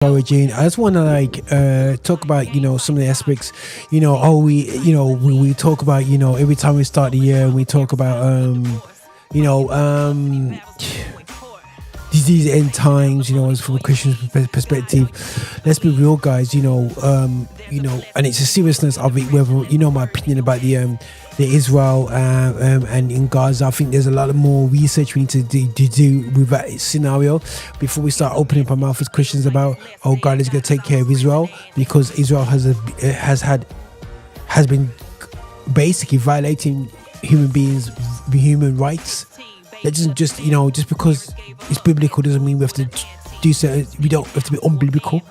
Origin. I just want to talk about some of the aspects. We talk about every time we start the year we talk about you know um these end times, as from a Christian perspective. Let's be real, guys. And it's a seriousness of it. Whether my opinion about the Israel and in Gaza, I think there's a lot of more research we need to do with that scenario before we start opening up our mouth as Christians about, oh, God is going to take care of Israel, because Israel has been basically violating human rights. That doesn't just because it's biblical doesn't mean we have to do so. We don't have to be unbiblical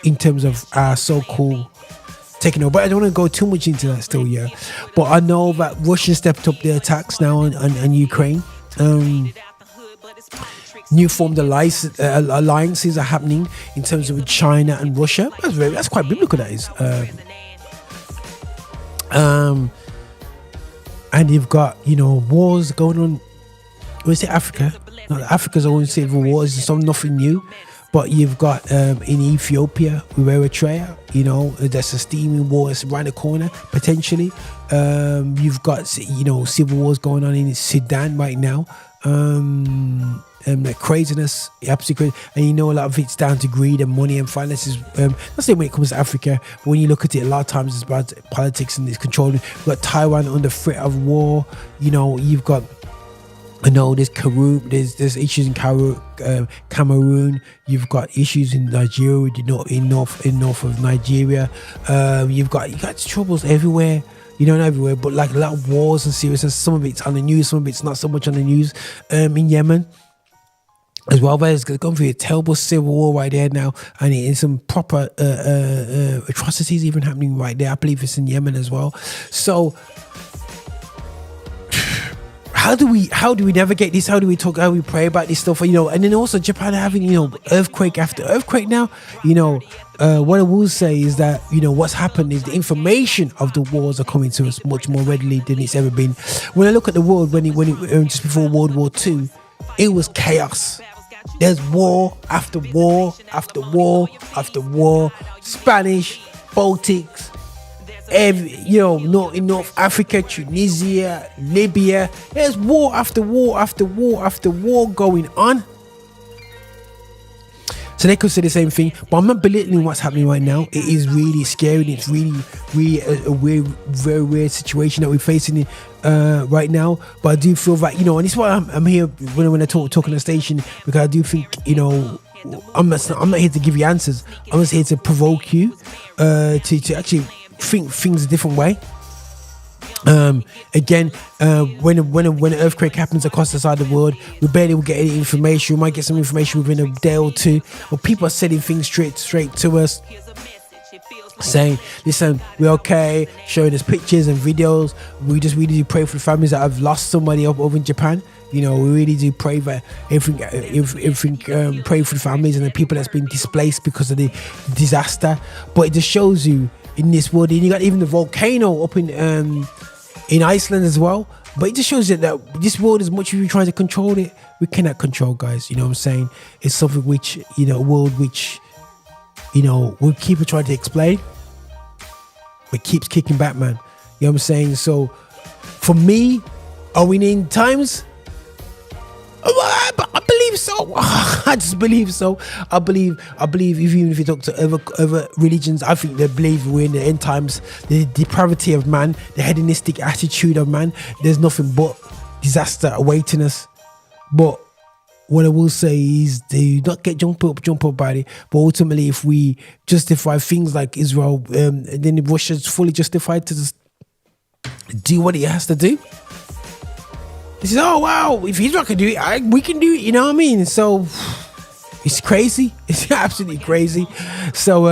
in terms of our so-called taking over. But I don't want to go too much into that still, yeah. But I know that Russia stepped up their attacks now on Ukraine. New formed alliances are happening in terms of China and Russia. That's quite biblical, that is. And you've got wars going on. When you say Africa, Africa's own civil wars is nothing new. But you've got in Ethiopia with Eritrea, there's a steaming war that's around the corner potentially. You've got civil wars going on in Sudan right now. And the craziness, absolutely crazy. And a lot of it's down to greed and money and finances. That's the way when it comes to Africa. But when you look at it, a lot of times it's about politics and it's controlling. You've got Taiwan under threat of war. You've got, there's issues in Cameroon. You've got issues in Nigeria, in north of Nigeria. You've got troubles everywhere. Not everywhere, but like a lot of wars and seriousness. Some of it's on the news, some of it's not so much on the news. In Yemen as well, there's going through a terrible civil war right there now, and it's some proper atrocities even happening right there. I believe it's in Yemen as well. So how do we navigate this? How do we talk? How do we pray about this stuff? And then also Japan having earthquake after earthquake now. What I will say is that what's happened is the information of the wars are coming to us much more readily than it's ever been. When I look at the world when it just before World War II, it was chaos. There's war after war after war after war. Spanish, Baltics. Not in North Africa, Tunisia, Libya. There's war after war after war after war going on. So they could say the same thing, but I'm not belittling what's happening right now. It is really scary. And it's really a weird, very weird situation that we're facing right now. But I do feel that and it's why I'm here when I talk on the station, because I do think I'm not here to give you answers. I'm just here to provoke you to actually think things a different way. When an earthquake happens across the side of the world, we barely will get any information. We might get some information within a day or two, but people are sending things straight to us, saying, listen, we're okay, showing us pictures and videos. We just really do pray for the families that have lost somebody over in Japan. We really do pray for everything, pray for the families and the people that's been displaced because of the disaster. But it just shows you in this world, and you got even the volcano up in Iceland as well. But it just shows you that this world, as much as we try to control it, we cannot control, guys. You know what I'm saying? It's something which a world which we keep trying to explain, but keeps kicking back, man. You know what I'm saying? So for me, are we in times? I believe so. I just believe so. I believe even if you talk to other religions, I think they believe we're in the end times. The depravity of man, the hedonistic attitude of man, there's nothing but disaster awaiting us. But what I will say is, do not get jump up about it. But ultimately, if we justify things like Israel, then Russia's fully justified to just do what it has to do. He says, oh wow, if Israel can do it, we can do it, you know what I mean? So it's crazy. It's absolutely crazy. So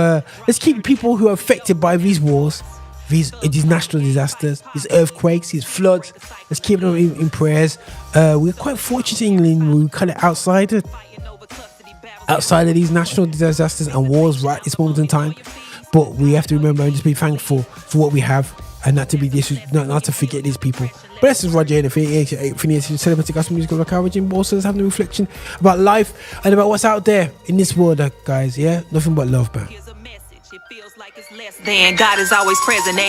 let's keep people who are affected by these wars, these natural disasters, these earthquakes, these floods, let's keep them in prayers. We're quite fortunate in England. We're kind of outside of these natural disasters and wars right this moment in time. But we have to remember and just be thankful for what we have. and not to be not to forget these people. But this is Roger and Phineas, celebrating gospel music of Origin, also having a reflection about life and about what's out there in this world, guys. Yeah, nothing but love, man. Then God is always present.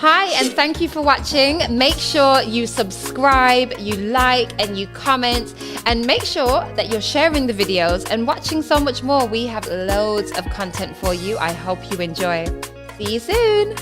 Hi, and thank you for watching. Make sure you subscribe, you like, and you comment, and make sure that you're sharing the videos and watching so much more. We have loads of content for you. I hope you enjoy. See you soon.